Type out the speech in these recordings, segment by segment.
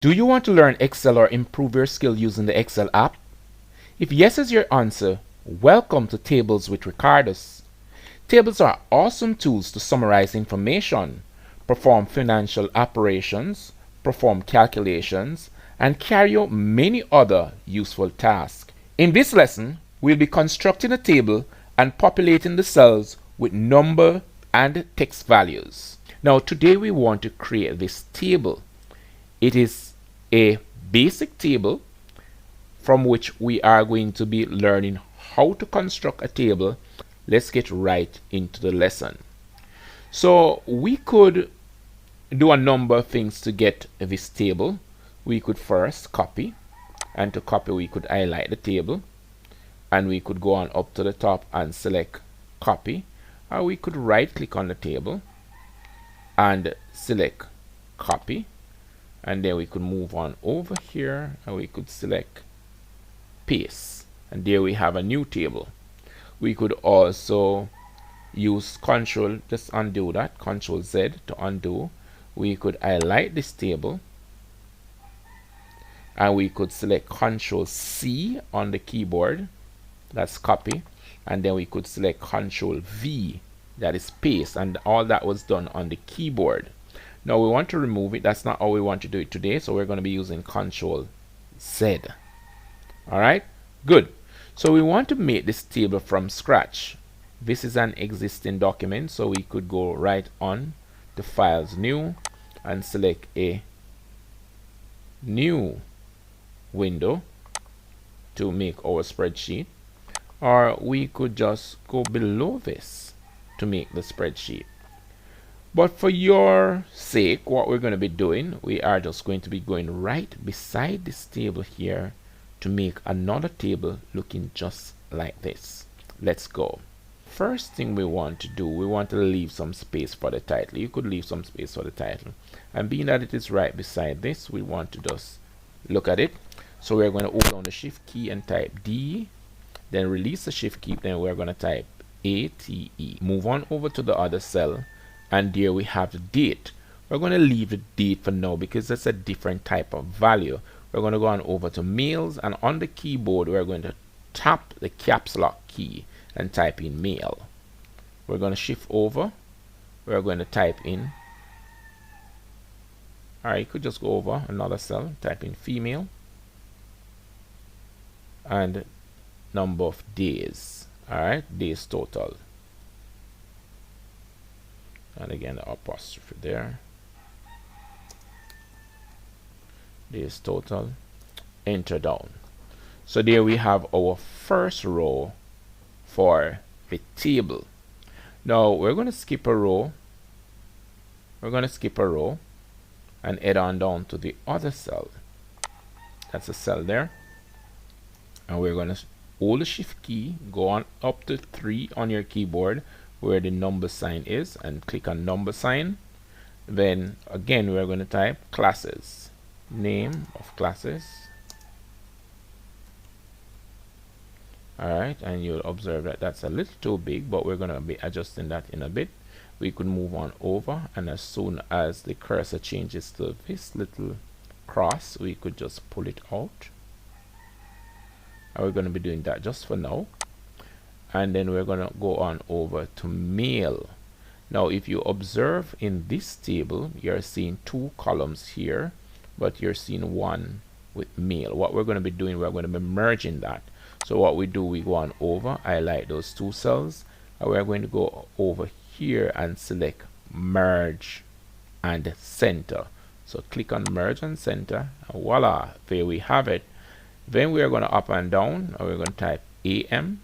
Do you want to learn Excel or improve your skill using the Excel app? If yes is your answer, welcome to Tables with Ricardus. Tables are awesome tools to summarize information, perform financial operations, perform calculations, and carry out many other useful tasks. In this lesson, we'll be constructing a table and populating the cells with number and text values. Now today we want to create this table. It is a basic table from which we are going to be learning how to construct a table. Let's get right into the lesson. So we could do a number of things to get this table. We could first copy, and to copy we could highlight the table, and we could go on up to the top and select copy, or we could right click on the table and select copy, and then we could move on over here and we could select paste, and there we have a new table. We could also use Control, just undo that, Control Z to undo. We could highlight this table and we could select Control C on the keyboard, that's copy, and then we could select Control V, that is paste, and all that was done on the keyboard. Now we want to remove it. That's not how we want to do it today, so we're going to be using Control Z. Alright, good. So we want to make this table from scratch. This is an existing document, so we could go right on to Files, New, and select a new window to make our spreadsheet, or we could just go below this to make the spreadsheet. But for your sake, what we're going to be doing, we are just going to be going right beside this table here to make another table looking just like this. Let's go. First thing we want to do, we want to leave some space for the title. You could leave some space for the title. And being that it is right beside this, we want to just look at it. So we're going to hold down the shift key and type D, then release the shift key, then we're going to type ATE. Move on over to the other cell, and there we have the date. We're going to leave the date for now because that's a different type of value. We're going to go on over to mails, and on the keyboard we're going to tap the caps lock key and type in mail. We're going to shift over, we're going to type in, alright, you could just go over another cell, type in female, and number of days, alright, days total, and again the apostrophe there, days total, enter down. So there we have our first row for the table. Now we're going to skip a row, and head on down to the other cell. That's a cell there, and we're going to hold the shift key, go on up to 3 on your keyboard where the number sign is, and click on number sign. Then again we're going to type classes, name of classes. Alright, and you'll observe that that's a little too big, but we're going to be adjusting that in a bit. We could move on over, and as soon as the cursor changes to this little cross, we could just pull it out. And we're going to be doing that just for now. And then we're going to go on over to mail. Now if you observe in this table, you're seeing 2 columns here, but you're seeing one with mail. What we're going to be doing, we're going to be merging that. So what we do, we go on over, highlight those 2 cells, and we're going to go over here and select merge and center. So click on merge and center, and voila, there we have it. Then we are going to up and down, and we're going to type AM,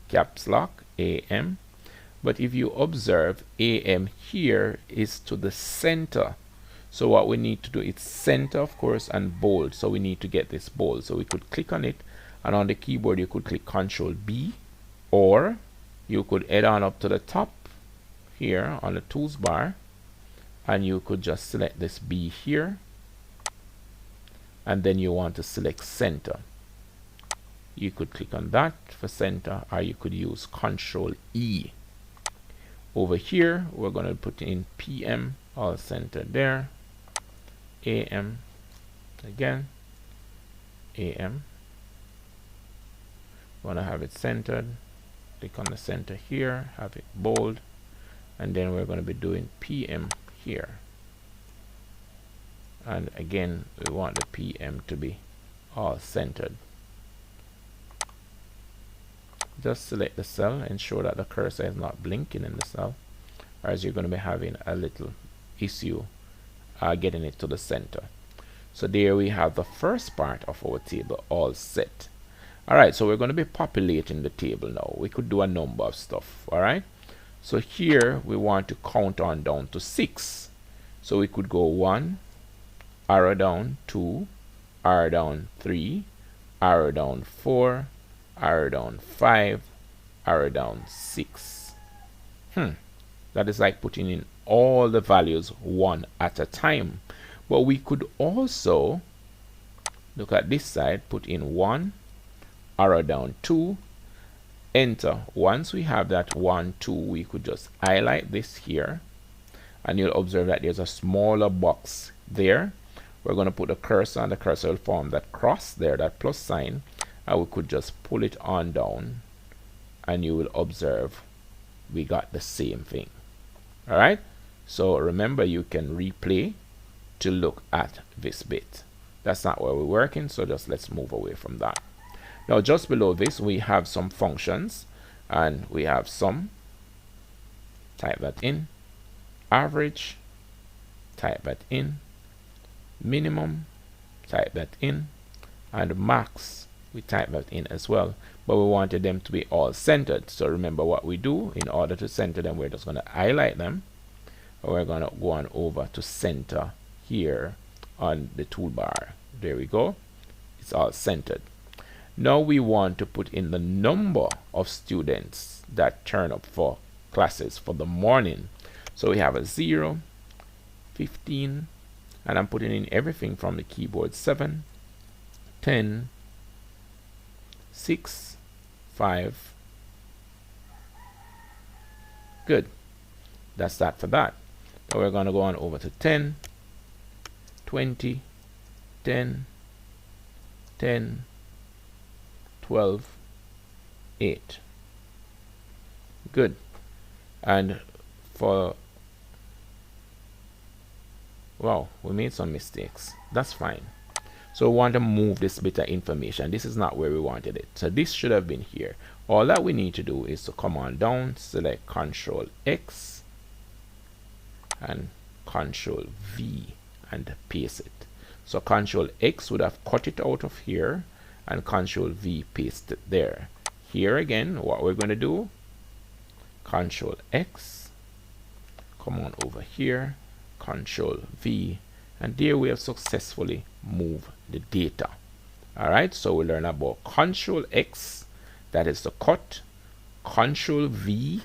caps lock, AM. But if you observe, AM here is to the center. So what we need to do is center, of course, and bold. So we need to get this bold. So we could click on it, and on the keyboard you could click Control B, or you could head on up to the top here on the tools bar, and you could just select this B here, and then you want to select center. You could click on that for center, or you could use Control E. Over here we're going to put in PM, all center there, AM, Again, AM. Want to have it centered. Click on the center here, have it bold, and then we're going to be doing PM here. And again, we want the PM to be all centered. Just select the cell, ensure that the cursor is not blinking in the cell, or else you're going to be having a little issue getting it to the center. So there we have the first part of our table all set. Alright, so we're going to be populating the table now. We could do a number of stuff. Alright, so here we want to count on down to 6. So we could go 1, arrow down 2, arrow down 3, arrow down 4, arrow down 5, arrow down 6. That is like putting in all the values one at a time. But we could also look at this side, put in 1, arrow down 2, enter. Once we have that 1, 2, we could just highlight this here, and you'll observe that there's a smaller box there. We're going to put a cursor, and the cursor will form that cross there, that plus sign, and we could just pull it on down, and you will observe we got the same thing. Alright, so remember, you can replay to look at this bit. That's not where we're working, so just let's move away from that. Now just below this we have some functions, and we have sum, type that in, average, type that in, minimum, type that in, and max, we type that in as well. But we wanted them to be all centered, so remember what we do. In order to center them, we're just going to highlight them, and we're going to go on over to center here on the toolbar. There we go, it's all centered. Now we want to put in the number of students that turn up for classes for the morning. So we have a 0, 15, and I'm putting in everything from the keyboard: 7, 10, 6, 5. Good, that's that for that. Now we're going to go on over to 10, 20, 10, 10, 12, 8. Good. And for, wow, we made some mistakes. That's fine. So we want to move this bit of information. This is not where we wanted it. So this should have been here. All that we need to do is to come on down, select Ctrl X and Ctrl V and paste it. So Ctrl X would have cut it out of here, and Ctrl V paste it there. Here again, what we're going to do, Ctrl X, come on over here, Ctrl V, and there we have successfully moved the data. Alright, so we learn about Ctrl X, that is to cut, Ctrl V,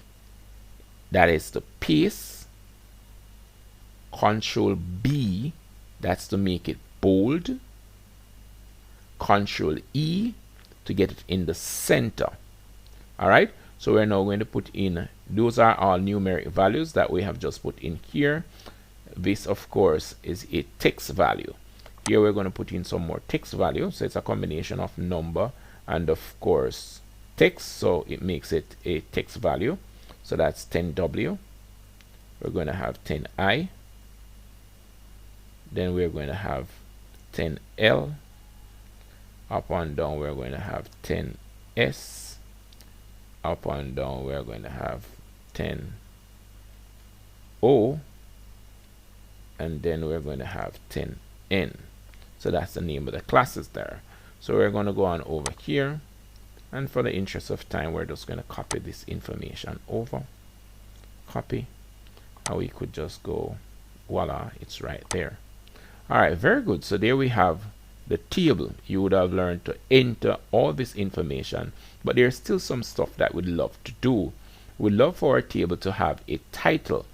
that is to paste, Ctrl B, that's to make it bold, Ctrl E to get it in the center. Alright, so we're now going to put in, those are all numeric values that we have just put in here. This of course is a text value. Here we're going to put in some more text value, so it's a combination of number and of course text, so it makes it a text value. So that's 10W, we're going to have 10I, then we're going to have 10L, up and down we're going to have 10S, up and down we're going to have 10O, and then we're going to have 10N. So that's the name of the classes there. So we're going to go on over here, and for the interest of time we're just going to copy this information over, copy, and we could just go, voila, it's right there. Alright, very good. So there we have the table. You would have learned to enter all this information, but there's still some stuff that we'd love to do. We'd love for our table to have a title.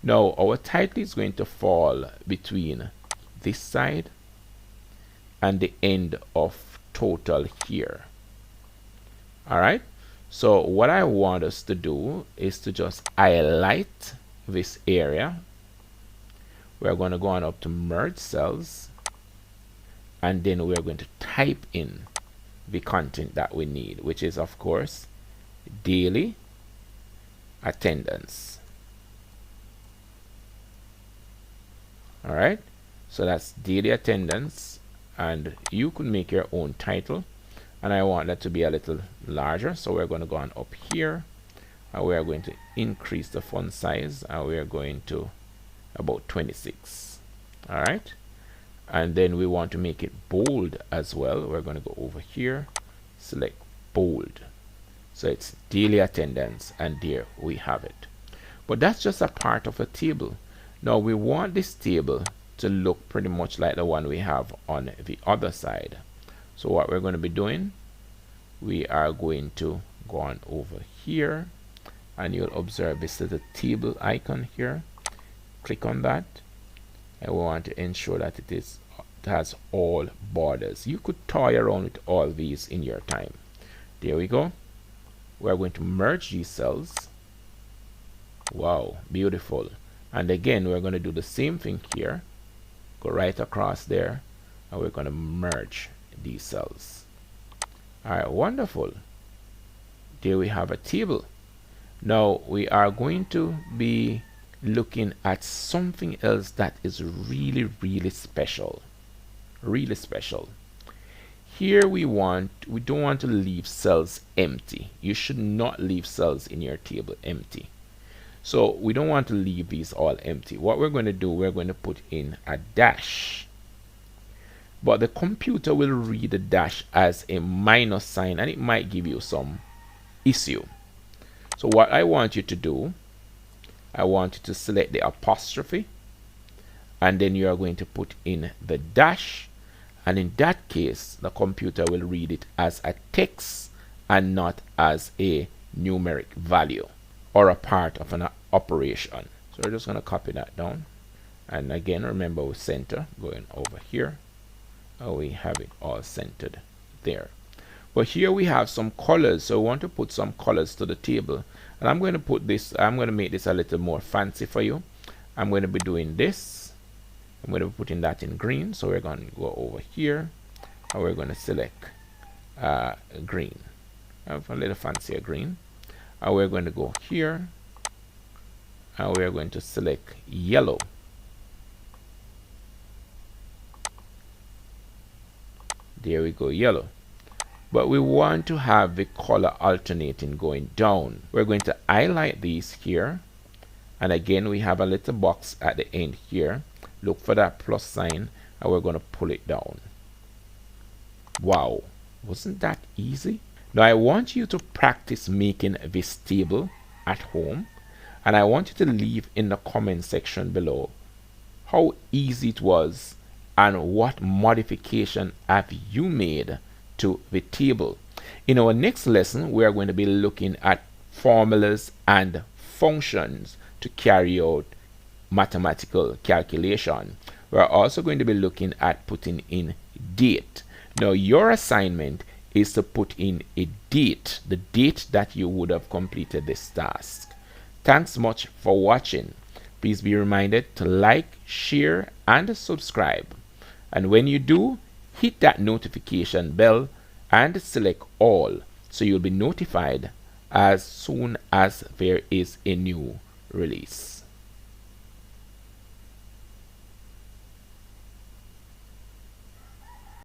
Now our title is going to fall between this side and the end of total here. Alright, so what I want us to do is to just highlight this area. We're going to go on up to merge cells, and then we're going to type in the content that we need, which is of course daily attendance. All right, so that's daily attendance, and you could make your own title, and I want that to be a little larger, so we're going to go on up here, and we are going to increase the font size, and we are going to about 26. All right, and then we want to make it bold as well. We're going to go over here, select bold, so it's daily attendance, and there we have it. But that's just a part of a table. Now we want this table to look pretty much like the one we have on the other side. So what we're going to be doing, we are going to go on over here, and you'll observe this little table icon here. Click on that, and we want to ensure that it has all borders. You could toy around with all these in your time. There we go. We're going to merge these cells. Wow, beautiful. And again, we're going to do the same thing here. Go right across there, and we're going to merge these cells. All right, wonderful. There we have a table. Now we are going to be looking at something else that is really special. Really special. Here we don't want to leave cells empty. You should not leave cells in your table empty. So we don't want to leave these all empty. What we're going to do, we're going to put in a dash. But the computer will read the dash as a minus sign, and it might give you some issue. So what I want you to do, I want you to select the apostrophe, and then you are going to put in the dash, and in that case the computer will read it as a text and not as a numeric value or a part of an operation. So we're just going to copy that down, and again remember we center, going over here, and we have it all centered there. But here we have some colors, so we want to put some colors to the table, and I'm going to make this a little more fancy for you. I'm going to be doing this. I'm going to be putting that in green, so we're going to go over here, and we're going to select green. I have a little fancier green, and we're going to go here, and we're going to select yellow. There we go, yellow. But we want to have the color alternating going down. We're going to highlight these here, and again we have a little box at the end here. Look for that plus sign, and we're going to pull it down. Wow, wasn't that easy? Now I want you to practice making this table at home, and I want you to leave in the comment section below how easy it was and what modification have you made to the table. In our next lesson, we are going to be looking at formulas and functions to carry out mathematical calculation. We're also going to be looking at putting in date. Now your assignment is to put in a date, the date that you would have completed this task. Thanks much for watching. Please be reminded to like, share, and subscribe. And when you do, hit that notification bell and select all, so you'll be notified as soon as there is a new release.